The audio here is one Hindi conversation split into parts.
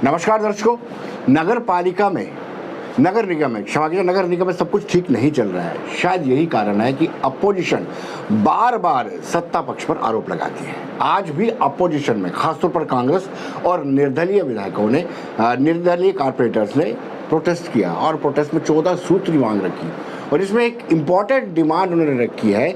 नमस्कार दर्शकों, नगर निगम में सब कुछ ठीक नहीं चल रहा है। शायद यही कारण है कि अपोजिशन बार बार सत्ता पक्ष पर आरोप लगाती है। आज भी अपोजिशन में खासतौर पर कांग्रेस और निर्दलीय विधायकों ने निर्दलीय कारपोरेटर्स ने प्रोटेस्ट किया और प्रोटेस्ट में 14 सूत्री मांग रखी और इसमें एक इम्पॉर्टेंट डिमांड उन्होंने रखी है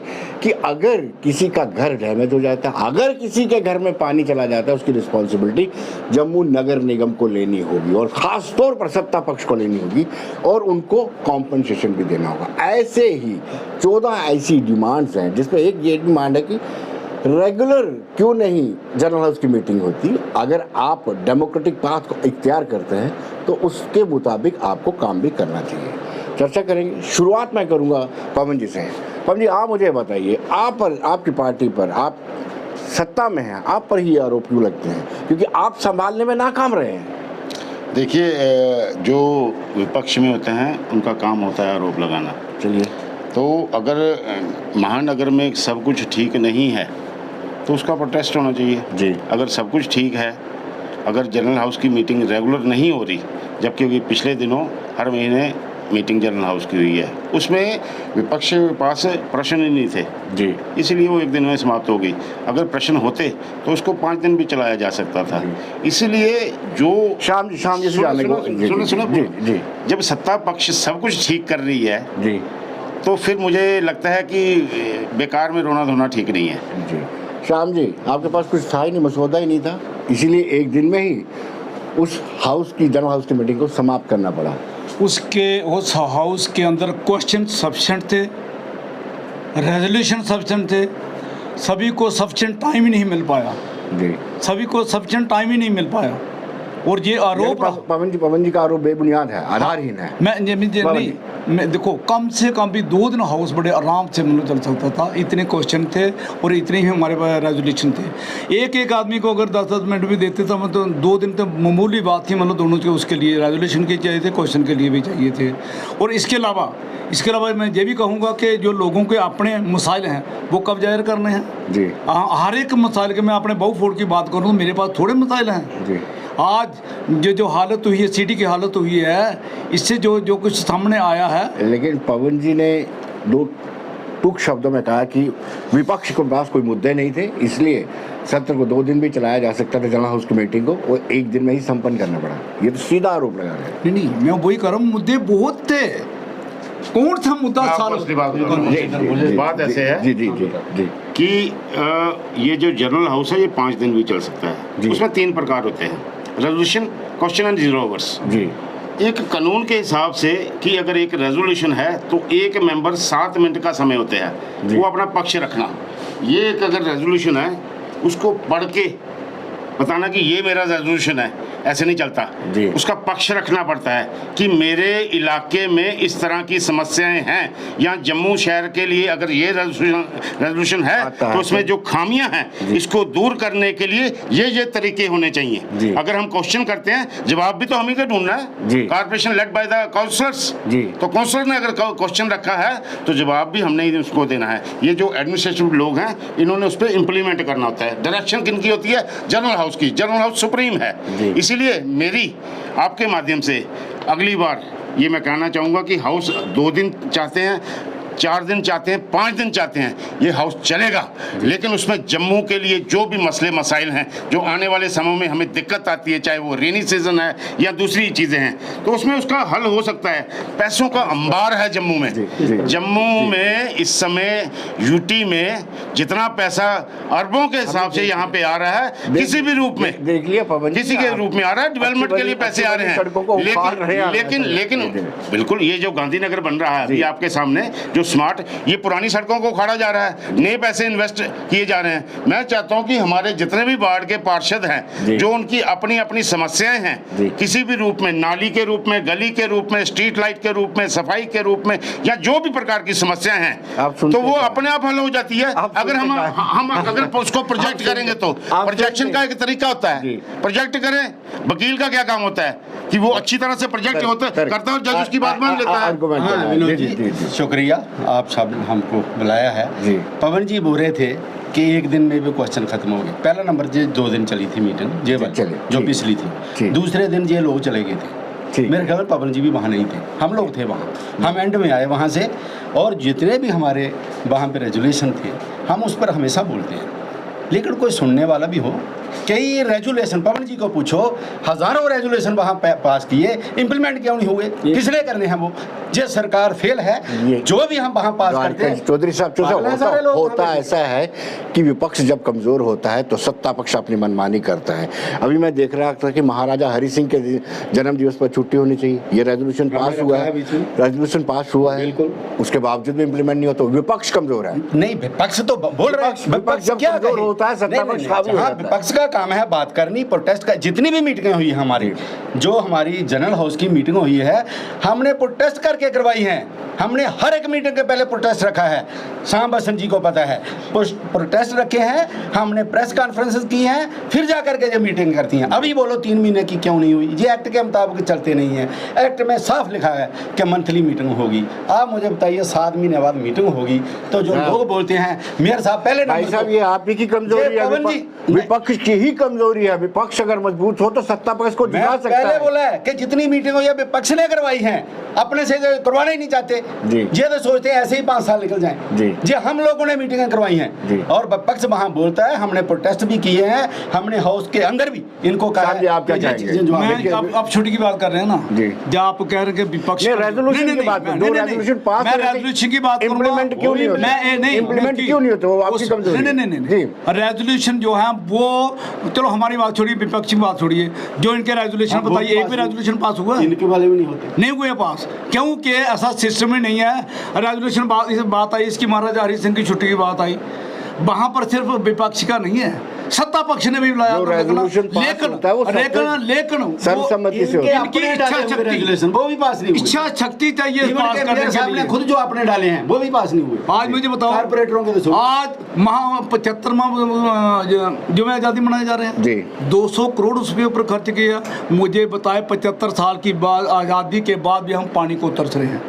कि अगर किसी का घर डैमेज हो जाता है, अगर किसी के घर में पानी चला जाता है, उसकी रिस्पॉन्सिबिलिटी जम्मू नगर निगम को लेनी होगी और ख़ास तौर पर सत्ता पक्ष को लेनी होगी और उनको कॉम्पनसेशन भी देना होगा। ऐसे ही 14 ऐसी डिमांड्स हैं जिसमें एक ये डिमांड है कि रेगुलर क्यों नहीं जनरल हाउस की मीटिंग होती। अगर आप डेमोक्रेटिक पाथ को इख्तियार करते हैं तो उसके मुताबिक आपको काम भी करना चाहिए। चर्चा करेंगे। शुरुआत मैं करूंगा पवन जी से। पवन जी, आप मुझे बताइए, आप पर, आपकी पार्टी पर, आप सत्ता में हैं, आप पर ही आरोप क्यों लगते हैं? क्योंकि आप संभालने में नाकाम रहे हैं। देखिए, जो विपक्ष में होते हैं उनका काम होता है आरोप लगाना। चलिए, तो अगर महानगर में सब कुछ ठीक नहीं है तो उसका प्रोटेस्ट होना चाहिए जी। अगर सब कुछ ठीक है, अगर जनरल हाउस की मीटिंग रेगुलर नहीं हो रही, जबकि पिछले दिनों हर महीने मीटिंग जनरल हाउस की हुई है, उसमें विपक्ष के पास प्रश्न ही नहीं थे जी, इसलिए वो एक दिन में समाप्त हो गई। अगर प्रश्न होते तो उसको 5 दिन भी चलाया जा सकता था। इसलिए जो शाम जी से जाने को सुनो जी जी, जब सत्ता पक्ष सब कुछ ठीक कर रही है जी, तो फिर मुझे लगता है कि बेकार में रोना धोना ठीक नहीं है। जी। श्याम जी, आपके पास कुछ था ही नहीं, मसौदा ही नहीं था, इसीलिए एक दिन में ही उस हाउस की जनरल हाउस की मीटिंग को समाप्त करना पड़ा। उस हाउस के अंदर क्वेश्चन सफिशेंट थे, रेजोल्यूशन सफिशेंट थे, सभी को सफिशेंट टाइम ही नहीं मिल पाया जी, सभी को सफिशेंट टाइम ही नहीं मिल पाया। और ये आरोप पवन जी का आरोप बेबुनियाद है, आधारहीन है। मैं देखो, कम से कम भी 2 दिन हाउस बड़े आराम से मतलब चल सकता था। इतने क्वेश्चन थे और इतने ही हमारे पास रेजोल्यूशन थे। एक आदमी को अगर 10-10 मिनट भी देते तो मतलब 2 दिन तो मामूली बात थी, मतलब दोनों के उसके लिए रेजोल्यूशन के चाहिए थे, क्वेश्चन के लिए भी चाहिए थे। और इसके अलावा मैं ये भी कहूँगा कि जो लोगों के अपने मसाइल हैं वो कब जाहिर करने हैं जी। हर एक मसाइल के, मैं अपने बहु फोड़ की बात करूँ तो मेरे पास थोड़े मसाइल हैं जी। आज जो हालत हुई है, सिटी की हालत हुई है, इससे जो कुछ सामने आया है। लेकिन पवन जी ने 2 टूक शब्दों में कहा कि विपक्ष के पास कोई मुद्दे नहीं थे, इसलिए सत्र को 2 दिन भी चलाया जा सकता था जनरल हाउस की मीटिंग को, वो 1 दिन में ही संपन्न करना पड़ा। ये तो सीधा आरोप लगा रहे हैं। नहीं, मैं वही कर रहा हूँ, मुद्दे बहुत थे। कौन था मुद्दा? बात ऐसे है जी जी जी जी कि ये जो जनरल हाउस है ये 5 दिन भी चल सकता है। उसमें 3 प्रकार होते हैं: रेजोल्यूशन, क्वेश्चन एंड 0 आवर्स जी। एक कानून के हिसाब से कि अगर एक रेजोल्यूशन है तो एक मेंबर 7 मिनट का समय होते हैं वो अपना पक्ष रखना। ये एक अगर रेजोल्यूशन है उसको पढ़ के बताना कि ये मेरा रेजोल्यूशन है, ऐसे नहीं चलता। उसका पक्ष रखना पड़ता है कि मेरे इलाके में इस तरह की समस्याएं हैं, या जम्मू शहर के लिए अगर ये रेजोल्यूशन है तो उसमें जो खामियां हैं इसको दूर करने के लिए ये तरीके होने चाहिए। अगर हम क्वेश्चन करते हैं, जवाब भी तो हम ही को ढूंढना है। Corporation led by the councillors, तो काउंसलर ने अगर क्वेश्चन रखा है तो जवाब भी हमने ही उसको देना है। ये जो एडमिनिस्ट्रेटिव लोग हैं इन्होंने उस पर इंप्लीमेंट करना होता है। डायरेक्शन किनकी होती है? जनरल हाउस की। जनरल हाउस सुप्रीम है। इसीलिए मेरी आपके माध्यम से अगली बार ये मैं कहना चाहूँगा कि हाउस 2 दिन चाहते हैं, 4 दिन चाहते हैं, 5 दिन चाहते हैं, ये हाउस चलेगा, लेकिन उसमें जम्मू के लिए जो भी मसले मसाइल हैं जो आने वाले समय में हमें दिक्कत आती है, चाहे वो रेनी सीजन है या दूसरी चीज़ें हैं, तो उसमें उसका हल हो सकता है। पैसों का अंबार है जम्मू में। जम्मू में इस समय यूटी में जितना पैसा अरबों के हिसाब से यहाँ पे आ रहा है, किसी भी रूप में, देख लिया पवन, किसी के रूप में आ रहा है, डेवलपमेंट के लिए पैसे आ रहे हैं। लेकिन बिल्कुल ये जो गांधीनगर बन रहा है अभी आपके सामने, जो स्मार्ट, ये पुरानी सड़कों को उखाड़ा जा रहा है, नए पैसे इन्वेस्ट किए जा रहे हैं। मैं चाहता हूं कि हमारे जितने भी वार्ड के पार्षद हैं, जो उनकी अपनी अपनी समस्याएं हैं, किसी भी रूप में, नाली के रूप में, गली के रूप में, स्ट्रीट लाइट के रूप में, सफाई के रूप में, या जो भी प्रकार की समस्याएं हैं, तो वो अपने आप हल हो जाती है अगर हम अगर उसको प्रोजेक्ट करेंगे तो। प्रोजेक्शन का एक तरीका होता है, प्रोजेक्ट करें। वकील का क्या काम होता है कि वो अच्छी तरह से प्रोजेक्ट करता है और जज उसकी बात मान लेता है। शुक्रिया, आप सब हमको बुलाया है। पवन जी बोल रहे थे कि एक दिन में भी क्वेश्चन खत्म हो गए। पहला नंबर ये 2 दिन चली थी मीटिंग ये वाली, चली, जो ठीक। पिछली ठीक। थी। दूसरे दिन ये लोग चले गए थे, ठीक। मेरे ख्याल में पवन जी भी वहाँ नहीं थे, हम लोग थे वहाँ। हम एंड में आए वहाँ से, और जितने भी हमारे वहाँ पे रेजुलेशन थे हम उस पर हमेशा बोलते हैं, लेकिन कोई सुनने वाला भी हो। कई रेजुलेशन पवन जी को पूछो, हजारों रेजुलेशन वहाँ पास किए, इंप्लीमेंट क्यों नहीं हुए, किसने करने हैं वो? जो सरकार फेल है, ये- जो भी हम वहाँ पास करते हैं। चौधरी साहब पागल सारे लोग होता वहाँ पे। ऐसा है कि विपक्ष जब कमजोर होता है तो सत्ता पक्ष अपनी मनमानी करता है। अभी मैं देख रहा था कि महाराजा हरि सिंह के जन्म दिवस पर छुट्टी होनी चाहिए, ये रेजोल्यूशन पास हुआ है, रेजोल्यूशन पास हुआ है, उसके बावजूद भी इम्प्लीमेंट नहीं होता, विपक्ष कमजोर है। नहीं, विपक्ष तो बोल रहे हैं, विपक्ष जब क्या कमजोर कहे? होता है, सत्ता नहीं, पक्ष नहीं, हावी हो हाँ, जाता है। विपक्ष का काम है बात करनी, प्रोटेस्ट का। जितनी भी मीटिंगें हुई है हमारी, जो हमारी जनरल हाउस की मीटिंग हुई है, हमने प्रोटेस्ट करके करवाई है। हमने हर एक मीटिंग के पहले प्रोटेस्ट रखा है, श्याम बसंत जी को पता है। प्रोटेस्ट रखे हैं, हमने प्रेस कॉन्फ्रेंसेस की हैं, फिर जा करके जो मीटिंग करती हैं। अभी बोलो 3 महीने की क्यों नहीं हुई? ये एक्ट के मुताबिक चलते नहीं है। एक्ट में साफ लिखा है कि मंथली मीटिंग होगी। आप मुझे बताइए 7 महीने बाद मीटिंग होगी तो जो लोग बोलते हैं मेयर साहब पहले भाई नंबर साहब, को- ये आप ही की कमजोरी ये है, पवन जी, विपक्ष की ही कमजोरी है। विपक्ष अगर मजबूत हो तो सत्ता पक्ष को मैं झुका सकता पहले है। बोला है कि जितनी मीटिंग हुई है विपक्ष ने करवाई है, अपने से जो करवाना ही नहीं चाहते। जी। ये तो सोचते हैं ऐसे ही 5 साल निकल जाएं। जी। जे हम लोगों ने मीटिंगें करवाई जी। हैं, और विपक्ष वहां बोलता है हमने प्रोटेस्ट भी किए हैं, हमने हाउस के अंदर भी इनको कहा साहब जी, आप क्या कि ये कहेंगे? चीजें जो आप- मैं आप छुट्टी की बात कर रहे हैं ना जी। जब आप कह रहे हैं कि विपक्ष नहीं, resolution की बात है। जो resolution pass मैं हो रही थी, रेजोल्यूशन की बात करूंगा। implement क्यों नहीं होती? मैं नहीं Implement उसकी- क्यों नहीं होती? वो आपकी उस- कमजोरी है। नहीं जी। रेजोल्यूशन जो है वो, चलो हमारी बात छोड़िए, विपक्ष की बात छोड़िए, जो इनके रेजोल्यूशन वो बताइए, एक पास भी नहीं- रेजोल्यूशन पास हुआ है? इनके वाले भी नहीं होते। नहीं हुए पास, क्योंकि ऐसा सिस्टम ही नहीं है। रेजोल्यूशन बात आई, इसकी महाराजा हरि सिंह की छुट्टी की बात आई, वहां पर सिर्फ विपक्ष का नहीं है, सत्ता पक्ष ने भी बुलाया। जो resolution pass होता है वो लेकिन सर्वसम्मति से होता है। इनकी अपने इच्छा डाले हुए शक्ति, रेजुलेशन वो भी पास नहीं हुए। इच्छा शक्ति चाहिए Even पास के करने मेयर साहब के ने लिए। खुद जो अपने डाले हैं वो भी पास नहीं हुए। आज मुझे बताओ, कारपोरेटरों के तो आज 75वां जो में आज़ादी मनाए जा रहे हैं जी। 200 करोड़ उसके ऊपर खर्च किया। मुझे बताए 75 साल की बाद आज़ादी के बाद भी हम पानी को तरस रहे हैं।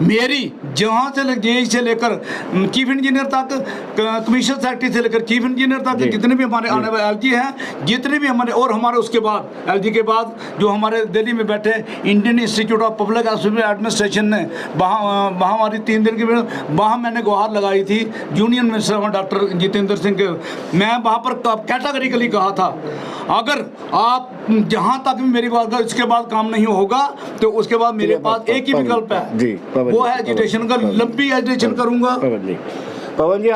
मेरी जहाँ से जेई से लेकर चीफ इंजीनियर तक, कमीशन सेक्रेटरी से लेकर चीफ इंजीनियर तक, जी। जितने भी हमारे आने वाले एलजी हैं, जितने भी हमारे, और हमारे उसके बाद एलजी के बाद जो हमारे दिल्ली में बैठे Indian institute of public administration ने, वहाँ हमारी 3 दिन की, वहाँ मैंने गुहार लगाई थी union minister doctor Jitendra Singh के। मैं वहाँ पर कैटेगरिकली कहा था, अगर आप जहाँ तक भी मेरी बात का इसके बाद काम नहीं होगा तो उसके बाद मेरे पास एक ही विकल्प है जी, वो है एजुटेशन का। लंबी एजुटेशन करूंगा। पवन जी,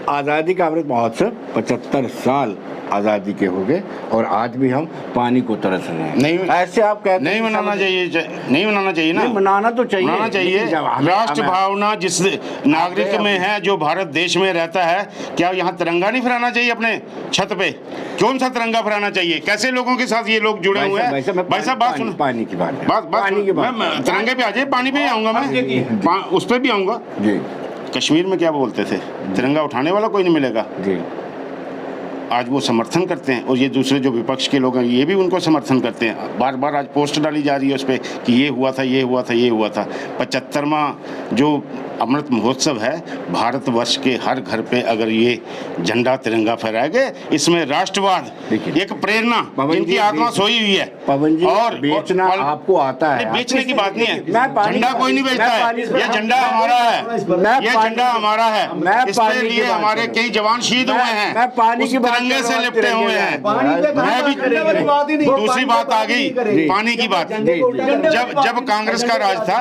आज़ादी का अमृत महोत्सव 75 साल आज़ादी के हो गए और आज भी हम पानी को तरस रहे हैं। नहीं, ऐसे आप कहते नहीं हैं मनाना चाहिए, नहीं मनाना चाहिए ना। नहीं, मनाना तो चाहिए, मनाना चाहिए। लेकिन जब हमें- राष्ट्र हमें- भावना जिस नागरिक में है, जो भारत देश में रहता है, क्या यहाँ तिरंगा नहीं फहराना चाहिए अपने छत पे? कौन सा तिरंगा फहराना चाहिए? कैसे लोगों के साथ ये लोग जुड़े हुए हैं? भाई साहब बात सुनो, पानी की बात है। बात पानी की बात मैं तिरंगे पे आ जाइए, पानी पे ही आऊंगा मैं, उस पर भी आऊंगा। जी कश्मीर में क्या बोलते थे, तिरंगा उठाने वाला कोई नहीं मिलेगा। जी। आज वो समर्थन करते हैं, और ये दूसरे जो विपक्ष के लोग हैं ये भी उनको समर्थन करते हैं। बार बार आज पोस्ट डाली जा रही है उस पर कि ये हुआ था, ये हुआ था, ये हुआ था। 75वां जो अमृत महोत्सव है, भारतवर्ष के हर घर पे अगर ये झंडा तिरंगा फहराएंगे, इसमें राष्ट्रवाद, देखिए, एक प्रेरणा, पवन जिनकी जी, आत्मा सोई हुई है। पवन जी, बेचना आपको आता है। नहीं, बेचने की बात नहीं है, मैं पानी- झंडा कोई नहीं बेचता मैं है, पानी- ये झंडा हमारा है, मैं ये पानी- झंडा हमारा है। मैं इसके पानी की लिए बात हमारे कर रहा कई जवान शहीद हुए हैं, मैं पानी उस की बात तिरंगे कर से रहा हूं, लिपटे तिरंगे हुए में। हैं। पानी पे मैं भी बात ही नहीं। दूसरी बात आ गई, जी। पानी की बात। जब कांग्रेस का राज था,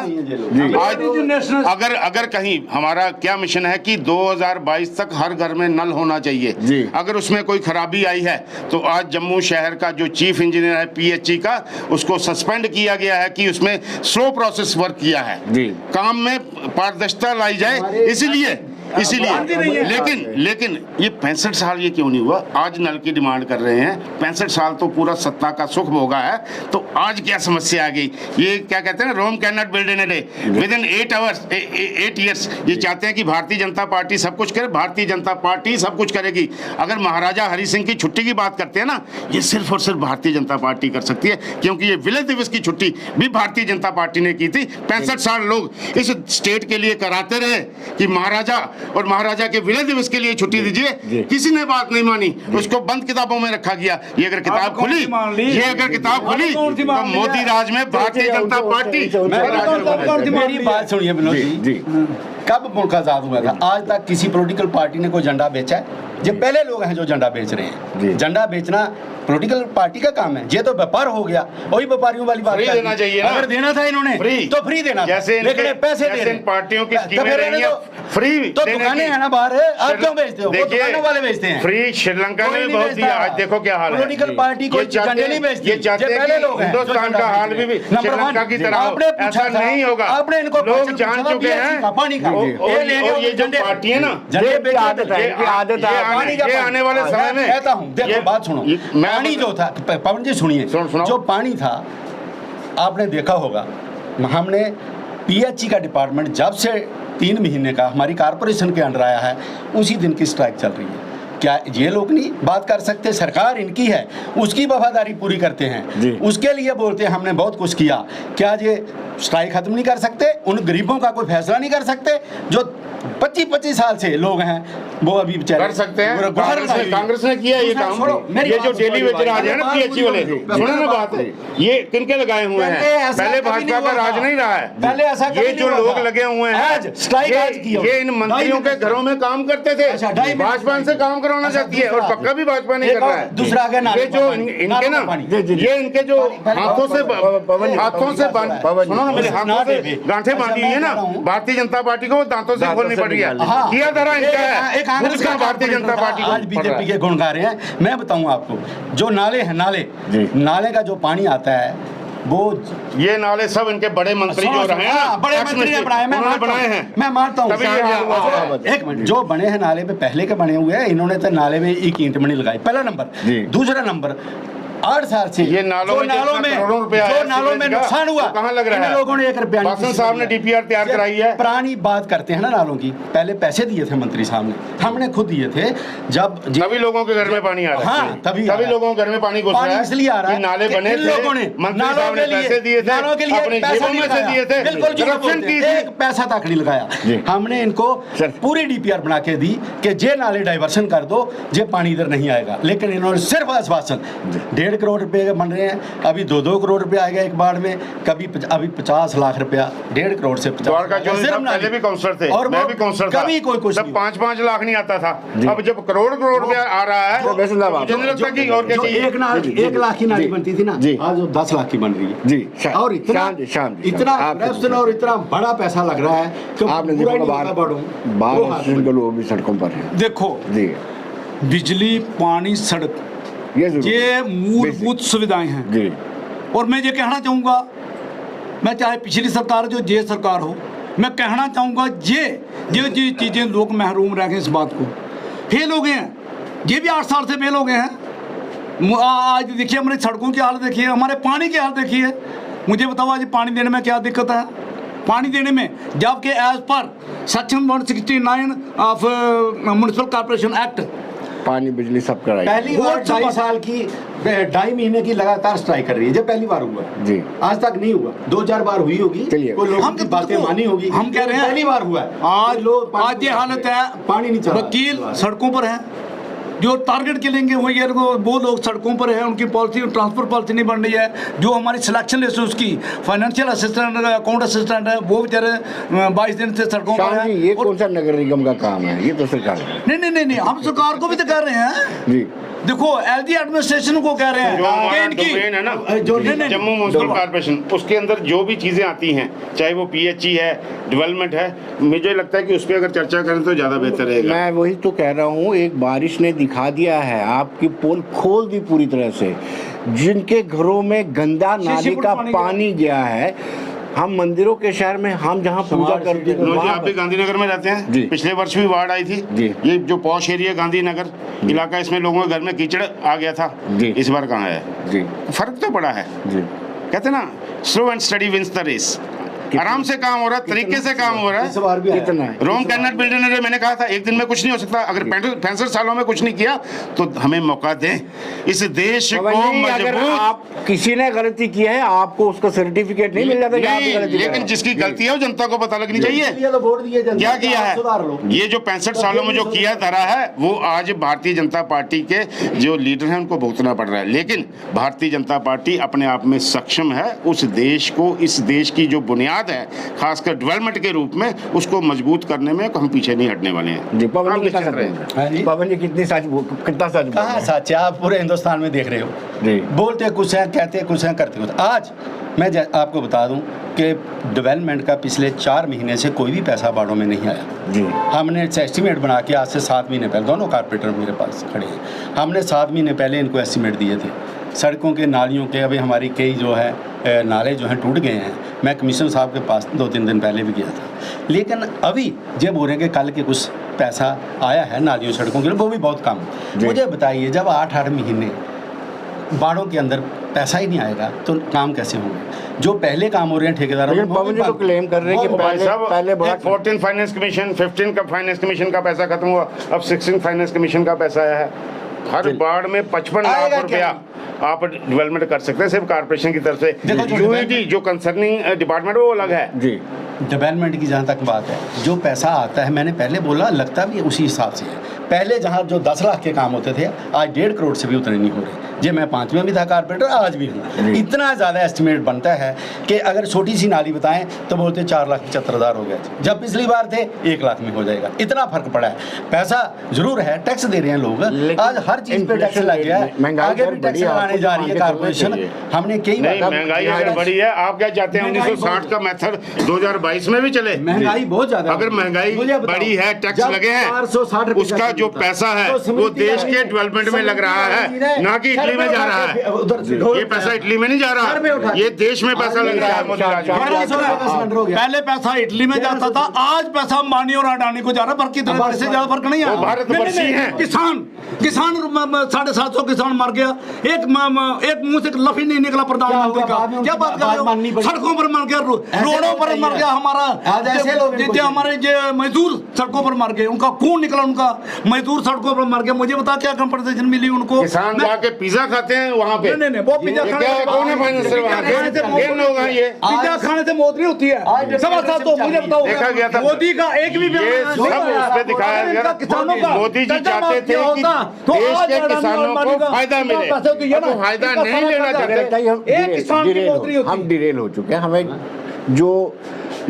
आज अगर कहीं हमारा क्या मिशन है कि 2022 तक हर घर में नल होना चाहिए। जी। अगर उसमें कोई खराबी आई है तो आज जम्मू शहर का जो चीफ इंजीनियर है पीएचई का, उसको सस्पेंड किया गया है कि उसमें स्लो प्रोसेस वर्क किया है। जी। काम में पारदर्शिता लाई जाए, इसीलिए लेकिन ये 65 साल ये क्यों नहीं हुआ? आज नल की डिमांड कर रहे हैं। 65 साल तो पूरा सत्ता का सुख भोगा है, तो आज क्या समस्या आ गई, ये क्या कहते हैं ना, Rome can not build in a day, within 8 hours 8 years. ये चाहते हैं कि भारतीय जनता पार्टी सब कुछ करे, भारतीय जनता पार्टी सब कुछ करेगी। अगर महाराजा हरि सिंह की छुट्टी की बात करते हैं ना, ये सिर्फ और सिर्फ भारतीय जनता पार्टी कर सकती है, क्योंकि ये विलय दिवस की छुट्टी भी भारतीय जनता पार्टी ने की थी। 65 साल लोग इस स्टेट के लिए कराते रहे कि महाराजा और महाराजा के विलय दिवस के लिए छुट्टी दीजिए, किसी ने बात नहीं मानी, उसको बंद किताबों में रखा गया। ये अगर किताब खुली, ये अगर किताब खुली तो मोदी राज में भारतीय जनता पार्टी। मेरी बात सुनिए विनोद जी, कब मुल्क आजाद हुआ था? आज तक किसी पॉलिटिकल पार्टी ने कोई झंडा बेचा है? ये पहले लोग हैं जो झंडा बेच रहे हैं। झंडा बेचना पॉलिटिकल पार्टी का काम है, ये तो व्यापार हो गया। वही व्यापारियों वाली बात देना चाहिए ना। अगर देना था इन्होंने तो फ्री देना, जैसे लेकिन पैसे दे रहे पार्टियों की स्कीमें रही हैं फ्री। तो दुकानें हैं ना बाहर, आप क्यों बेचते हो? दुकानों वाले बेचते हैं फ्री। श्रीलंका ने भी बहुत दिया, आज देखो क्या हाल है। पॉलिटिकल पार्टी कोई झंडे नहीं बेचती, ये चाहते हैं कि हिंदुस्तान का हाल भी श्रीलंका की तरह ऐसा नहीं होगा। आपने इनको लोग जान चुके हैं पानी का, और ये जो पार्टी है ना, ये आने वाले समय में कहता हूँ, देखो बात सुनो, पानी जो था, पवन जी सुनिए, जो पानी था आपने देखा होगा, हमने पीएचई का डिपार्टमेंट जब से 3 महीने का हमारी कारपोरेशन के अंडर आया है, उसी दिन की स्ट्राइक चल रही है। क्या ये लोग नहीं बात कर सकते? सरकार इनकी है, उसकी वफादारी पूरी करते हैं, उसके लिए बोलते हैं हमने बहुत कुछ किया। क्या ये स्ट्राइक खत्म नहीं कर सकते? उन गरीबों का कोई फैसला नहीं कर सकते? जो 25-25 साल से लोग हैं वो अभी बेचारे कर सकते हैं। कांग्रेस ने किया ये काम। ये जो डेली वेज राज है ना पीएचई वाले, सुनो ना बात, ये किनके लगाए हुए हैं? पहले भाजपा का राज नहीं रहा है, पहले ऐसा ये जो लोग लगे हुए हैं, ये इन मंत्रियों के घरों में काम करते थे। भाजपा इनसे काम करवाना चाहती है और पक्का भी भाजपा नहीं कर रहा है। दूसरा ये जो इनके ना, ये इनके जो हाथों से सुनो ना, मेरे हाथों से गांठें बांधी हुई है ना, भारतीय जनता पार्टी को वो दांतों से खोलनी पड़ रही है। किया धरा इनका है, उसका भारतीय जनता पार्टी आज बीजेपी के गुण गा रहे हैं। मैं बताऊं आपको, जो नाले हैं, नाले का जो पानी आता है, वो ये नाले सब इनके बड़े मंत्री जो रहे हैं, बड़े मंत्री ने बनाए, मैं मानता हूँ। एक मिनट, जो बने हैं नाले पे पहले के बने हुए हैं, इन्होंने तो नाले में एक ईंट मनी लगाई, पहला नंबर। दूसरा नंबर, 8 साल से ये नालों में करोड़ों रुपया नुकसान हुआ, कहाँ लग रहा है? लोगों ने 1 रुपया शासन साहब ने डीपीआर तैयार कराई है। पुरानी बात करते हैं ना नालों की, पहले पैसे दिए थे मंत्री साहब ने, हमने खुद दिए थे। जब तभी लोगों के घर में पानी आ रहा है, तभी लोगों के घर में पानी घुस रहा है, इसलिए आ रहा है। नाले बने थे, लोगों ने मंत्री साहब ने पैसे दिए थे, अपने जेबों में से दिए थे, बिल्कुल करप्शन की, एक पैसा तक नहीं लगाया। हमने इनको पूरी डीपीआर बना के दी कि जे नाले डाइवर्शन कर दो, जे पानी इधर नहीं आएगा। लेकिन इन्होंने सिर्फ आश्वासन, 1.5 करोड़ रुपए बन रहे हैं, अभी 2-2 करोड़ रुपया आएगा एक बार में, कभी अभी 50 लाख रुपया, 1.5 करोड़ से 50 पहले भी काउंसलर थे और मैं भी काउंसलर था, कभी कोई कुछ 5-5 लाख नहीं आता था। अब जब करोड़ रुपया आ रहा है, जो 1 लाख की नाली बनती थी ना, आज 10 लाख की बन रही है जी। और इतना और इतना बड़ा पैसा लग रहा है कि आपने लोग भी सड़कों पर हैं। देखो जी, बिजली, पानी, सड़क, ये मूलभूत सुविधाएं हैं जी। और मैं ये कहना चाहूँगा, मैं चाहे पिछली सरकार जो ये सरकार हो, मैं कहना चाहूँगा ये चीज़ें लोग महरूम रह गए, इस बात को फेल हो गए हैं। ये भी 8 साल से फेल हो गए हैं। आज देखिए हमारी सड़कों की हालत देखिए, हमारे पानी की हालत देखिए। मुझे बताओ आज पानी देने में क्या दिक्कत है? पानी देने में, जबकि एज पर section 169 of municipal corporation act, पानी बिजली सब कराई। पहली बार 2.5 साल की, 2.5 महीने की लगातार स्ट्राइक कर रही है। जब पहली बार हुआ जी, आज तक नहीं हुआ, 2-4 बार हुई होगी, कोई लोगों की बातें मानी होगी, हम कह रहे हैं पहली बार हुआ है। आज ये हालत है, पानी नहीं चल रहा, वकील सड़कों पर है, जो टारगेट के लेंगे वो लोग सड़कों पर है, उनकी पॉलिसी ट्रांसफर पॉलिसी नहीं बन रही है। जो हमारी सिलेक्शन लिस्ट है उसकी फाइनेंशियल असिस्टेंट, अकाउंट असिस्टेंट है, वो बेचारे 22 दिन से सड़कों पर है। ये कौन सा नगर निगम का काम है? ये तो सरकार नहीं, हम सरकार को भी तो कर रहे हैं जी। देखो एलजी एडमिनिस्ट्रेशन को कह रहे हैं, जो हमारा डोमेन है ना, जम्मू म्युनिसिपल कॉर्पोरेशन, उसके अंदर जो भी चीजें आती हैं, चाहे वो पीएचई है, डेवलपमेंट है, मुझे लगता है कि उस पर अगर चर्चा करें तो ज्यादा बेहतर रहेगा। मैं वही तो कह रहा हूँ, एक बारिश ने दिखा दिया है, आपकी पोल खोल दी पूरी तरह से। जिनके घरों में गंदा नाली का पानी गया है, हम मंदिरों के शहर में, हम जहाँ पूजा करते हैं। आप भी गांधीनगर में रहते हैं, पिछले वर्ष भी बाढ़ आई थी जी। ये जो पॉश एरिया गांधीनगर इलाका, इसमें लोगों के घर में कीचड़ आ गया था, इस बार कहाँ है जी? फर्क तो पड़ा है जी। कहते हैं ना, slow and steady wins the race. आराम से काम हो रहा है, तरीके से काम हो रहा इस है। बार भी कितना आया। है? रोम कैनट बिल्डर ने, मैंने कहा था एक दिन में कुछ नहीं हो सकता, अगर 65 सालों में कुछ नहीं किया तो हमें मौका दें, इस देश को पवन जी, अगर मजबूत। आप किसी ने गलती की है, आपको उसका सर्टिफिकेट नहीं मिल जाता कि आपने नहीं, गलती की लेकिन है। जिसकी गलती है वो जनता को पता लगनी चाहिए। इसलिए तो वोट दिए जनता क्या को, किया आप है सुधार लो। ये जो 65 सालों में जो किया धरा है, वो आज भारतीय जनता पार्टी के जो लीडर हैं उनको भुगतना पड़ रहा है। लेकिन भारतीय जनता पार्टी अपने आप में सक्षम है उस देश को, इस देश की जो बुनियाद है खासकर डेवलपमेंट के रूप में, उसको मजबूत करने में हम पीछे नहीं हटने वाले हैं। जी, पवन आप जी कितना निश्चित सच रहें। बोल रहे हाँ हैं? जी। पवन जी कितनी सच कितना सच बोल रहे कहाँ हैं? सच है? आप पूरे हिंदुस्तान में देख रहे हो, जी। बोलते कुछ हैं, कहते कुछ हैं, करते कुछ। आज मैं आपको बता दूं कि डेवलपमेंट का पिछले 4 महीने से कोई भी पैसा बाड़ों में नहीं आया। जी। हमने एस्टिमेट बना के आज से 7 महीने पहले, दोनों कारपोरेटर मेरे पास खड़े हैं, हमने 7 महीने पहले इनको एस्टिमेट दिए थे। सड़कों के, नालियों के, अभी हमारी कई जो है नाले जो हैं टूट गए हैं। मैं कमिश्नर साहब के पास 2-3 दिन पहले भी गया था। लेकिन अभी जब हो रहे हैं कि कल के कुछ पैसा आया है नालियों सड़कों के लिए, वो भी बहुत कम। मुझे बताइए, जब 8-8 महीने बाड़ों के अंदर पैसा ही नहीं आएगा तो काम कैसे होंगे? जो पहले काम हो रहे हैं ठेकेदारों लेकिन पवन जी तो क्लेम कर रहे हैं कि भाई साहब, पहले बड़ा 14 फाइनेंस कमीशन, 15 का फाइनेंस कमीशन का पैसा खत्म हुआ, अब 16 फाइनेंस कमीशन का पैसा आया है। हर बाढ़ में 55 आएगा लाख रुपया आप डेवलपमेंट कर सकते हैं सिर्फ कारपोरेशन की तरफ से। देखो, यूईडी जो कंसर्निंग डिपार्टमेंट वो अलग है। जी। डेवलपमेंट की जहाँ तक बात है, जो पैसा आता है, मैंने पहले बोला, लगता भी उसी हिसाब से है। पहले जहाँ जो 10 लाख के काम होते थे, आज 1.5 करोड़ से भी उतने नहीं हो रहे। जी, मैं 5 में भी था कारपोरेटर, आज भी हूँ। इतना ज़्यादा एस्टिमेट बनता है कि अगर छोटी सी नाली बताएं तो बोलते 4,75,000 हो गया, जब पिछली बार थे 1 लाख में हो जाएगा। इतना फर्क पड़ा है। पैसा जरूर है, टैक्स दे रहे हैं लोग, आज हर चीज़ पे टैक्स लग गया है, महंगाई आगे भी टैक्स लगाने जा रही है कारपोरेशन। हमने कई नहीं, महंगाई अगर बढ़ी है, आप क्या चाहते हैं 1960 का मेथड 2022 में भी चले? महंगाई बहुत ज्यादा, अगर महंगाई मुझे बताओ, बढ़ी है, टैक्स जब लगे हैं, 460 रुपए उसका जो पैसा है वो देश के डेवलपमेंट में लग रहा है, ना कि इटली में जा रहा है। ये पैसा इटली में नहीं जा रहा, ये देश में पैसा लग रहा है। मोदी राज में पहले पैसा इटली में जाता था, आज पैसा अंबानी और अडानी को जा रहा है, पर कितने पैसे ज्यादा फर्क नहीं है। वो भारतवर्षी हैं। किसान 750 किसान मर गया, एक मुंह से लफ ही नहीं निकला प्रधानमंत्री का। क्या बात कर रहे हो? सड़कों पर मर गया, रोडों पर मर गया हमारा, जो हमारे जो मजदूर सड़कों पर मर गए, उनका खून निकला, उनका मजदूर सड़कों पर मर गया। मुझे बता क्या कंपनसेशन मिली उनको? किसान जाके पिज्जा खाते हैं वहाँ पे। नहीं, वो पिज्जा ये खाने क्या से कौन है फाइनेंसर वहाँ के? ये लोग हैं ये। पिज्जा खाने से मौत नहीं होती है। सवाल तो मुझे बताओ, देखा गया था। मोदी का एक भी ये सब उस पे दिखाया गया। किसानों का मोदी जी चाहते थे कि देश के किसानों को फायदा मिले, वो फायदा नहीं लेना चाहते। एक किसान की मौत नहीं होती। हम डिरेल हो चुके हैं। हमें जो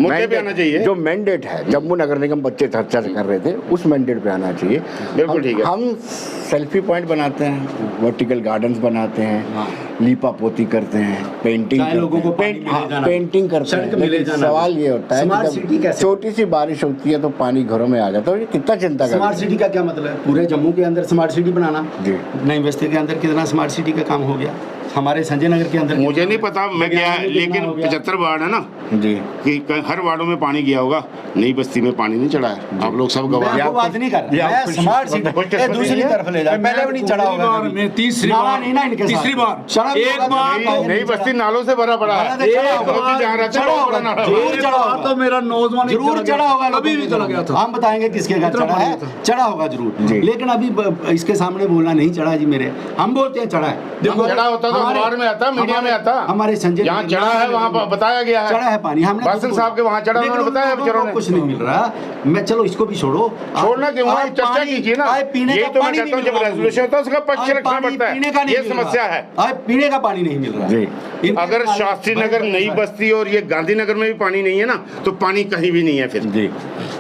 मुद्दे पे आना चाहिए। जो मैंडेट है, जम्मू नगर निगम बच्चे चर्चा कर रहे थे, उस मैंडेट पे आना चाहिए। बिल्कुल ठीक है। हम सेल्फी पॉइंट बनाते हैं, वर्टिकल गार्डन्स बनाते हैं, लीपा पोती करते हैं, पेंटिंग चाहे लोगों को पानी मिले जाना, पेंटिंग करते सड़क हैं। मिले लेकिन जाना। सवाल ये होता है स्मार्ट कि सिटी जब कैसे? छोटी सी बारिश होती है तो पानी घरों में आ जाता है। ये कितना चिंता स्मार्ट करता सिटी का क्या मतलब है? पूरे जम्मू के अंदर स्मार्ट सिटी बनाना? जी। नई बस्ती के अंदर कितना स्मार्ट सिटी का काम हो गया? हमारे संजय नगर के अंदर मुझे नहीं पता मैं गया, लेकिन हो गया? 75 वार्ड है ना, जी। कि हर वार्डों में पानी गया होगा। नई बस्ती में पानी नहीं चढ़ा है, आप लोग सब गवाह मैं हैं। आपको बात नहीं कर ये रहा, आप मैं कुछ- स्मार्ट सिटी कुछ किस्मत दूसरी नहीं है। तरफ ले जाए, पहले भी नहीं चढ़ा होगा कभी। मैं तीसरी नाला बार नहीं ना इनके साथ। तीसरी बार चढ़ा भी एक होगा बार कभी। नई बस्ती नालों से भरा पड़ा है। चढ़ा होगा। मोदी जहाँ रहते हैं चढ़ा वो होगा। बड़ा नाला है। जरूर चढ़ा होगा। तो मेरा नौजवान जरूर चढ़ा होगा, अभी भी चला गया था। हम बताएंगे किसके घर इतना चढ़ा पानी है, था। चढ़ा होगा जरूर। जी। लेकिन अभी इसके सामने बोलना नहीं चढ़ा जी मेरे, हम बोलते हैं चढ़ा है। देखो, चढ़ा होता तो हमारे- अखबार में आता, मीडिया में आता। हमारे संजय यहाँ चढ़ा है वहाँ पर बताया गया है। चढ़ा है पानी, हमने बासन साहब के वहाँ चढ़ा, लेकिन उन्होंने बताया उन लोगों बेचारों को ने। कुछ नहीं मिल रहा। मैं चलो इसको भी छोड़ो, छोड़ना क्यों? आज आप चर्चा पानी- कीजिए ना। आज पीने यही का तो मैं पानी कहता हूँ, नहीं जब मिल रहा। रेजोल्यूशन होता है उसका पक्ष आज रखना पानी पड़ता पीने का है। नहीं ये मिल रहा। समस्या है। आज पीने का पानी नहीं मिल रहा। जी। इनके अगर पास शास्त्री बड़े नगर, बड़े नई बस्ती और ये गांधीनगर में भी पानी नहीं है ना, तो पानी कहीं भी नहीं है फिर। जी।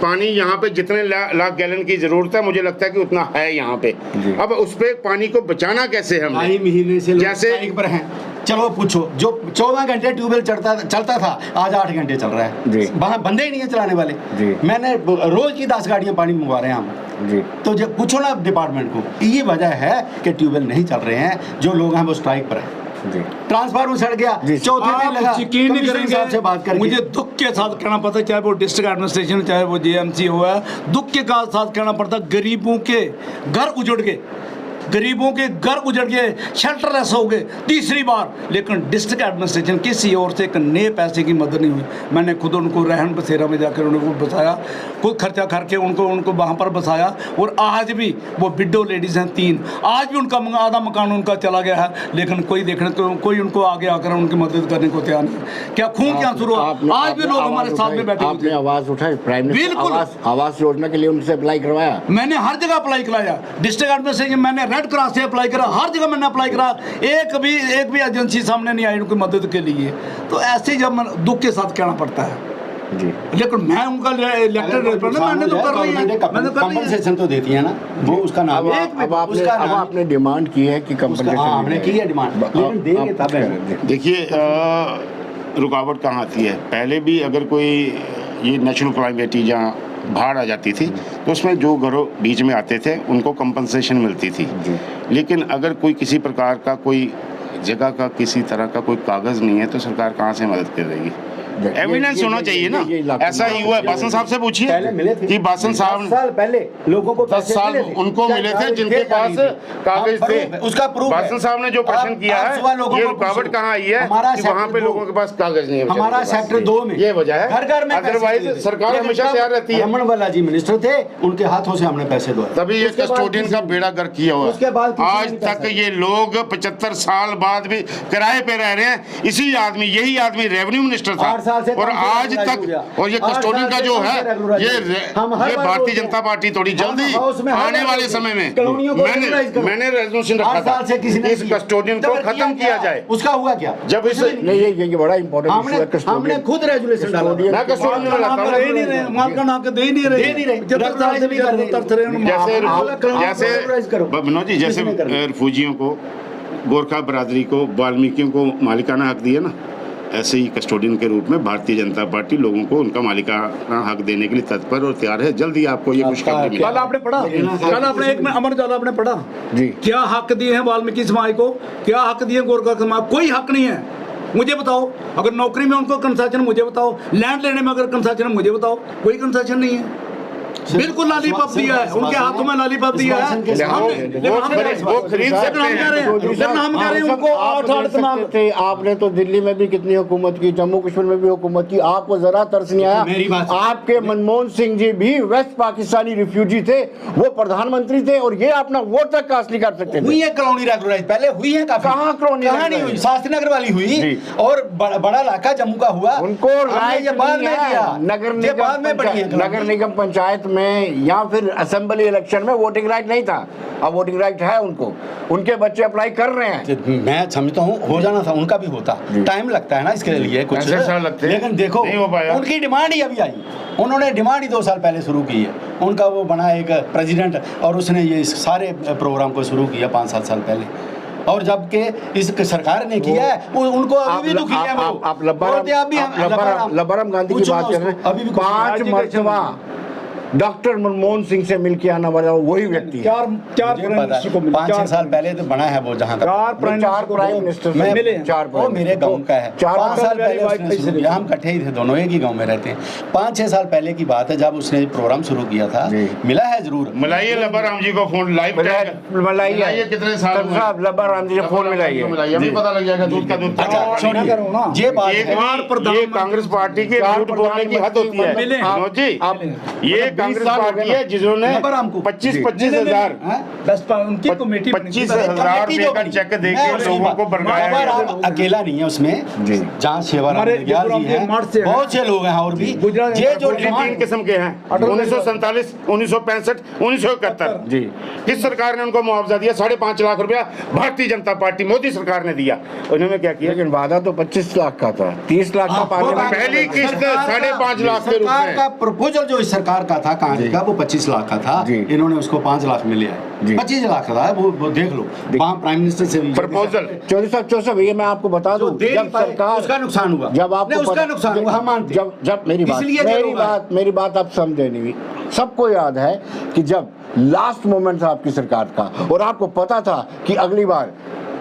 पानी यहाँ पे जितने लाख गैलन की जरूरत है, मुझे लगता है कि उतना है यहाँ पे। जी। अब उस पे पानी को बचाना कैसे हमने? 2.5 महीने से लोग जैसे- स्ट्राइक पर हैं। चलो पूछो, जो 14 घंटे ट्यूबवेल चलता था, आज 8 घंटे चल रहा है। जी। वहाँ बंदे ही नहीं है चलाने वाले। जी। मैंने रोज की 10 गाड़ियाँ पानी मंगवा रहे हैं हम। जी। तो जब पूछो ना डिपार्टमेंट को, ये वजह है कि ट्यूबवेल नहीं चल रहे हैं, जो लोग हैं वो स्ट्राइक पर हैं। जी। ट्रांसफार्मर सड़ गया, जी। चौथे दिन लगा, आप यकीन नहीं कमिश्नर साहब से बात करेंगे, करके। मुझे दुख के साथ कहना पड़ता है, चाहे वो डिस्ट्रिक्ट एडमिनिस्ट्रेशन, चाहे वो जेएमसी हुआ, दुख के साथ कहना पड़ता, गरीबों के घर उजड़ गए। गरीबों के घर उजड़ गए, शेल्टरलेस हो गए तीसरी बार, लेकिन डिस्ट्रिक्ट एडमिनिस्ट्रेशन किसी और से एक नए पैसे की मदद नहीं हुई। मैंने खुद उनको रहन बसेरा में जाकर उनको बसाया, खुद खर्चा करके उनको वहाँ पर बसाया, और आज भी वो विडो लेडीज़ हैं 3, आज भी उनका आधा मकान उनका चला गया है, लेकिन कोई देखने को कोई उनको आगे आकर उनकी मदद करने को तैयार नहीं। क्या खून के आंसू आज भी लोग हमारे साथ में बैठे आपने आवाज उठाई, प्राइम मिनिस्टर आवास योजना के लिए उनसे अप्लाई करवाया? मैंने हर जगह अप्लाई कराया, डिस्ट्रिक्ट एडमिनिस्ट्रेशन मैंने रेड क्रॉस से अप्लाई करा, हर जगह मैंने अप्लाई करा, एक भी एजेंसी सामने नहीं आई उनकी मदद के लिए। तो ऐसे जब दुख के साथ कहना पड़ता है जी, लेकिन मैं उनका इलेक्टेड मैंने तो कर रही है, कंपनसेशन तो देती है ना, वो उसका नाम है। अब आपने डिमांड की है कि कंपनसेशन हमने की है डिमांड, लेकिन देंगे तब है। देखिए रुकावट कहाँ आती है, पहले भी अगर कोई ये नेचुरल क्लाइमेटी जहाँ बाढ़ आ जाती थी तो उसमें जो घरों बीच में आते थे उनको कंपनसेशन मिलती थी, लेकिन अगर कोई किसी प्रकार का कोई जगह का किसी तरह का कोई कागज़ नहीं है तो सरकार कहाँ से मदद करेगी? एविडेंस होना चाहिए ना। ऐसा ही हुआ है, बासन साहब से पूछिए कि बासन साहब 10 साल पहले लोगों को 10 साल उनको मिले थे जिनके पास कागज थे, उसका प्रूफ है। बासन साहब ने जो प्रश्न किया है ये रुकावट कहाँ आई है कि वहाँ पे लोगों के पास कागज नहीं है। हमारा सेक्टर 2 में ये वजह है, घर घर में अदरवाइज सरकार हमेशा तैयार रहती है। रमन वाला जी मिनिस्टर थे, उनके हाथों से हमने पैसे दो, तभी ये कस्टोडियन का बेड़ा गर्क किया हुआ उसके बाद है। आज तक ये लोग 75 साल बाद भी किराए पे रह रहे हैं। इसी आदमी, यही आदमी रेवेन्यू मिनिस्टर था, 8 साल से और आज तक, और ये कस्टोडियन का जो है ये भारतीय जनता पार्टी थोड़ी जल्दी आने वाले समय में मैंने रेजोल्यूशन रखा था इस कस्टोडियन को खत्म किया जाए। उसका हुआ क्या? जब इस नहीं, ये बड़ा इंपॉर्टेंट इशू है कस्टोडियन। हमने खुद रेजुलेशन डाला, मैं कस्टोडियन में लाता हूं, दे नहीं रहे, मार्का ना के दे नहीं रहे, जैसे मनोज जी, जैसे रिफ्यूजियों को, गोरखा बरादरी को, वाल्मीकियों को मालिकाना हक दिया ना, ऐसे ही कस्टोडियन के रूप में भारतीय जनता पार्टी लोगों को उनका मालिकाना हक देने के लिए तत्पर और तैयार है। जल्दी आपको ये खुशखबरी मिलेगी। कल आपने पढ़ा, कल आपने एक में अमर उजाला आपने पढ़ा जी, क्या हक दिए हैं वाल्मीकि समाज को, क्या हक दिए गोरखा समाज? कोई हक नहीं है। मुझे बताओ, अगर नौकरी में उनको कंसेशन मुझे बताओ, लैंड लेने में अगर कंसेशन मुझे बताओ, कोई कंसेशन नहीं है। बिल्कुल लॉलीपॉप दिया है, उनके हाथों में लॉलीपॉप दिया है। वो खरीद सकते हैं। हम कह रहे हैं उनको 8 कनाल थे। आपने तो दिल्ली में भी कितनी हुकूमत की, जम्मू कश्मीर में भी हुकूमत की, आपको जरा तरस नहीं आया? आपके मनमोहन सिंह जी भी वेस्ट पाकिस्तानी रिफ्यूजी थे, वो प्रधानमंत्री थे, और ये अपना वोट तक कास्ट नहीं कर सकते। हुई है कॉलोनी रेगुलराइज, पहले हुई है, कहाँ कॉलोनी नहीं हुई? शास्त्री नगर वाली हुई, और बड़ा इलाका जम्मू का हुआ, उनको राय बाद में दिया, नगर निगम पंचायत में या फिर असेंबली इलेक्शन में वोटिंग राइट नहीं था, अब वोटिंग राइट है उनको। उनके बच्चे अप्लाई कर रहे हैं। मैं समझता हूँ हो जाना था, उनका भी होता, टाइम लगता है ना इसके लिए कुछ, लेकिन देखो उनकी डिमांड ही अभी आई, उन्होंने डिमांड ही 2 साल पहले शुरू की है। उनका वो बना एक प्रेसिडेंट, और उसने ये सारे प्रोग्राम को शुरू किया 5-7 साल पहले, और जबकि इस सरकार ने किया है उनको अभी भी दुखी है। आप लबरम गांधी की बात कर रहे हैं, अभी भी 5 मरतबा डॉक्टर मनमोहन सिंह से मिलके आना वाला वही व्यक्ति है। 5-6 साल पहले तो बना है वो, जहाँ 4 प्राइम मिनिस्टर मिले, वो मेरे गांव का है। 5 साल पहले उसने शुरू किया, हम इकट्ठे ही थे, दोनों एक ही गांव में रहते हैं। 5-6 साल पहले की बात है जब उसने प्रोग्राम शुरू किया था। मिला है जरूर, मिलाइए लब्बर राम जी को फोन लाइव, मिलाइए कितने साल साहब लब्बर राम जी से फोन मिलाइए, अभी पता लग जाएगा दूध का दूध। ये बात ये कांग्रेस पार्टी के झूठ बोलने की हद होती है मनोज जी। ये कांग्रेस पार्टी है जिन्होंने 25-25 हजार 25,000 रुपए का चेक देके लोगों को बरगाया। अकेला नहीं है उसमें, जहाँ सेवाराम दयाल जी हैं, बहुत से लोग हैं, और भी ये जो 3 किस्म के हैं, 1947, 1965, 1971 जी। किस सरकार ने उनको मुआवजा दिया? 5.5 लाख रुपया भारतीय जनता पार्टी मोदी सरकार ने दिया। उन्होंने क्या किया? लेकिन वादा तो 25 लाख का था, 30 लाख का पार्लियामेंट, पहली किस्त 5.5 लाख के रूप में का प्रपोजल जो इस सरकार का था कहानी का, वो 25 लाख का था। इन्होंने उसको 5 लाख में लिया है, 25 लाख का था वो देख लो। प्राइम मिनिस्टर से भी प्रपोजल। चौधरी भैया मैं आपको बता दूं, जब सरकार उसका नुकसान हुआ, जब आपको उसका नुकसान हुआ, हम मानते। जब मेरी बात आप समझे नहीं, सबको याद है कि जब लास्ट मोमेंट था आपकी सरकार का और आपको पता था कि अगली बार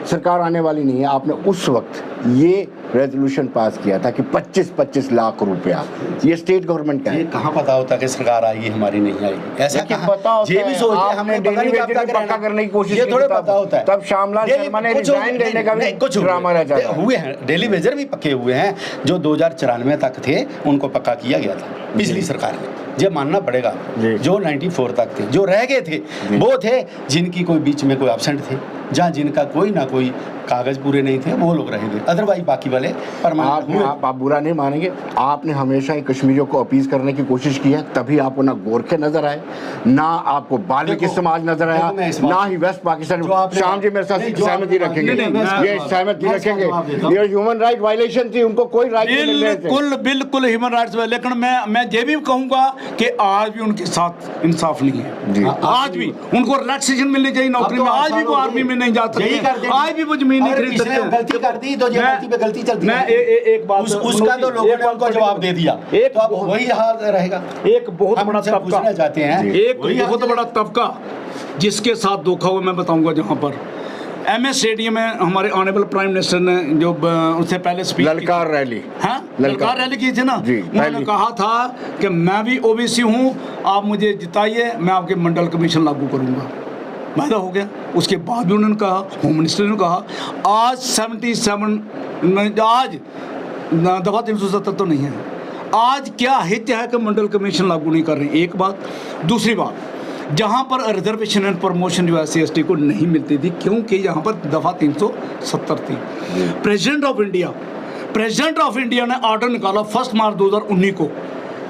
सरकार आने वाली नहीं है, आपने उस वक्त ये रेजोल्यूशन पास किया था कि 25-25 लाख रुपया, ये स्टेट गवर्नमेंट का ये है। कहाँ पता होता कि सरकार आएगी हमारी नहीं आएगी, ऐसा लेकिन कहाँ पता होता ये भी है, सोचते हैं, आपने हमने पता डेली नहीं वेजेस कब भी तक पक्का करने की कोशिश ये की थोड़े थी, पता होता है। तब श्यामलाल ये शर्मा ने कुछ रिजाइन देने का भी नहीं, कुछ ड्रामा रचा था। हुए हैं, डेली वेजर भी पक्के हुए हैं जो 2094 तक थे, उनको पक्का किया गया था पिछली सरकार ने, ये मानना पड़ेगा। जी। जो 94 तक थे, जो रह गए थे वो थे जिनकी कोई बीच में कोई एब्सेंट थे, जहाँ जिनका कोई ना कोई कागज पूरे नहीं थे, वो लोग रहेंगे, अदरवाइज बाकी वाले परमानेंट हुए। आप बुरा नहीं मानेंगे, आपने हमेशा ही कश्मीरियों को अपीज करने की कोशिश की है, तभी आपको ना गोरखे नजर आए, ना आपको बाल्मीकि देखो, समाज नजर आया, देखो मैं इस बात- ना ही वेस्ट पाकिस्तान। जो आपने- श्याम जी मेरे साथ नहीं, जो सहमति आपने- रखेंगे, नहीं, नहीं, ये सहमति मैं रखेंगे, जवाब देता हूं। ये ह्यूमन राइट वायलेशन थी, उनको कोई राइट नहीं मिल रहे थे। बिल्कुल बिल्कुल ह्यूमन राइट्स में, लेकिन मैं ये भी कहूंगा कि आज भी उनके साथ इंसाफ नहीं जी। है। आज भी उनको रिलैक्सेशन मिलनी चाहिए नौकरी अब में, तो आज भी वो आसान आर्मी में नहीं जा यही सकते, कर देंगे। आज भी वो जमीन नहीं अगर खरीद किसी ने सकते। गलती कर दी तो ये मैं- गलती पे गलती चलती मैं है। एक बात उसका तो लोगों ने उनको जवाब दे दिया, एक तो अब वही हाल रहेगा। एक बहुत हम बड़ा उनसे तबका पूछना चाहते हैं, एक वही बहुत हाल बड़ा तबका जिसके साथ धोखा हुआ, मैं बताऊंगा। जहां पर MS स्टेडियम में हमारे ऑनरेबल प्राइम मिनिस्टर ने जो उससे पहले स्पीच ललकार रैली, हाँ ललकार रैली की थी ना, जी, उन्होंने पहली। कहा था कि मैं भी OBC हूँ, आप मुझे जिताइए, मैं आपके मंडल कमीशन लागू करूँगा। वायदा हो गया। उसके बाद भी उन्होंने कहा, होम मिनिस्टर ने कहा, आज 77 आज दफा 370 तो नहीं है, आज क्या हित है कि मंडल कमीशन लागू नहीं कर रहे। एक बात। दूसरी बात, जहाँ पर रिजर्वेशन एंड प्रमोशन जो SC/ST को नहीं मिलती थी, क्योंकि यहाँ पर दफ़ा 370 थी। प्रेसिडेंट ऑफ इंडिया ने ऑर्डर निकाला 1 मार्च 2019 को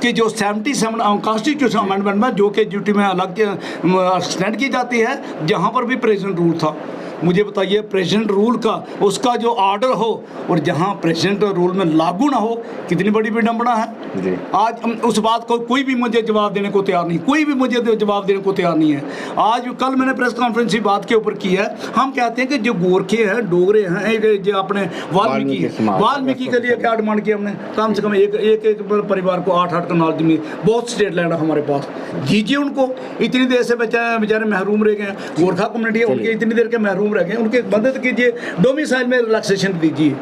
कि जो 77 कॉन्स्टिट्यूशन अमेंडमेंट में जो कि ड्यूटी में अलग एक्सटेंड की जाती है, जहाँ पर भी प्रेसिडेंट रूल था। मुझे बताइए, प्रेसिडेंट रूल का उसका जो ऑर्डर हो और जहाँ प्रेसिडेंट रूल में लागू ना हो, कितनी बड़ी विडंबना है। जी। आज उस बात को कोई भी मुझे जवाब देने को तैयार नहीं, कोई भी मुझे जवाब देने को तैयार नहीं है। आज कल मैंने प्रेस कॉन्फ्रेंस की बात के ऊपर की है, हम कहते हैं कि जो गोरखे हैं, डोगरे हैं, जो अपने वाल्मीकि के लिए क्या डिमांड की हमने, कम से कम एक परिवार को 8-8 कनाल जमीन, बहुत स्टेट लैंड है हमारे पास, दीजिए उनको। इतनी देर से बेचारे महरूम रह गए हैं, गोरखा कम्युनिटी है, उनके इतनी देर के महरूम रह गए, उनके मदद कीजिए, डोमिसाइल में रिलैक्सेशन दीजिए।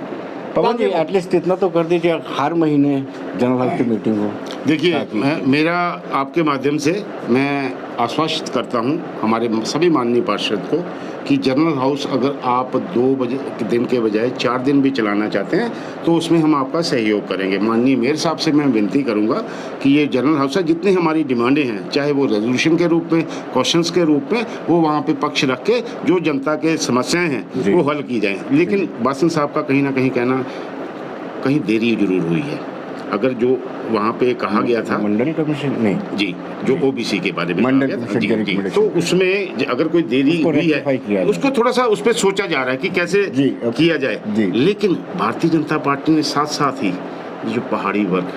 पवन जी एटलीस्ट इतना तो कर दीजिए, हर महीने जनरल हेल्थ की मीटिंग हो। देखिए, मेरा आपके माध्यम से मैं आश्वस्त करता हूं हमारे सभी माननीय पार्षद को कि जनरल हाउस अगर आप 2 दिन के बजाय 4 दिन भी चलाना चाहते हैं तो उसमें हम आपका सहयोग करेंगे। माननीय मेयर साहब से मैं विनती करूंगा कि ये जनरल हाउस है, जितनी हमारी डिमांडें हैं, चाहे वो रेजोल्यूशन के रूप में, क्वेश्चंस के रूप में, वो वहाँ पे पक्ष रख के जो जनता के समस्याएं हैं वो हल की जाएँ। लेकिन बासन साहब का कहीं ना कहीं कहना, कहीं देरी जरूर हुई है। अगर जो वहाँ पे कहा गया था मंडल कमीशन नहीं जी, जो OBC के बारे में मंडल कहा गया था, कमीशन जी, के जी, recommendation। तो उसमें अगर कोई देरी उसको हुई rectify किया है जाए। उसको थोड़ा सा उस पर सोचा जा रहा है कि कैसे जी, किया जाए। जी। लेकिन भारतीय जनता पार्टी ने साथ साथ ही जो पहाड़ी वर्ग,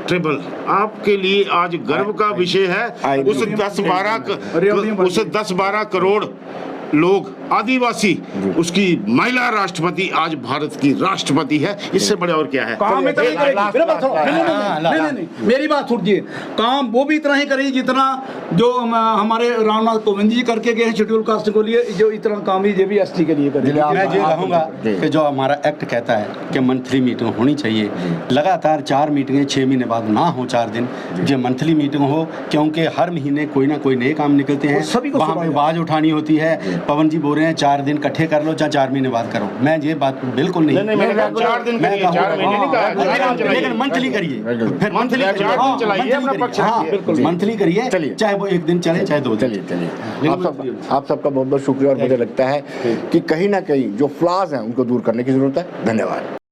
ट्रिबल, आपके लिए आज गर्व का विषय है। उस 10-12 करोड़ लोग आदिवासी, उसकी महिला राष्ट्रपति आज भारत की राष्ट्रपति है। इससे बड़े और क्या है। काम इतना ही करेगी, मेरी बात सुनो, नहीं, मेरी बात सुनिए, काम वो भी इतना ही करेगी जितना जो हमारे रामनाथ कोविंद जी करके गए हैं शेड्यूल कास्ट को लिए, जो इतना काम ये भी ST के लिए करेगी। मैं ये कहूँगा कि जो हमारा एक्ट कहता है कि मंथली मीटिंग होनी चाहिए, लगातार 4 मीटिंगें 6 महीने बाद ना हो, 4 दिन जो मंथली मीटिंग हो, क्योंकि हर महीने कोई ना कोई नए काम निकलते हैं, वहाँ पे आवाज़ उठानी होती है। पवन जी बोल रहे हैं 4 दिन इकट्ठे कर लो, चाहे 4 महीने बाद करो, मैं ये बात बिल्कुल नहीं, मैंने कहा 4 दिन मैं करिए, कहूँगा, 4 महीने नहीं कहा, लेकिन मंथली करिए, फिर मंथली 4 दिन चलाइए, अपना पक्ष रखिए। बिल्कुल मंथली करिए, चलिए। चाहे वो 1 दिन चले चाहे 2 दिन। चलिए आप सबका बहुत बहुत शुक्रिया, और मुझे लगता है कि कहीं ना कहीं जो फ्लॉज हैं उनको दूर करने की जरूरत है। धन्यवाद।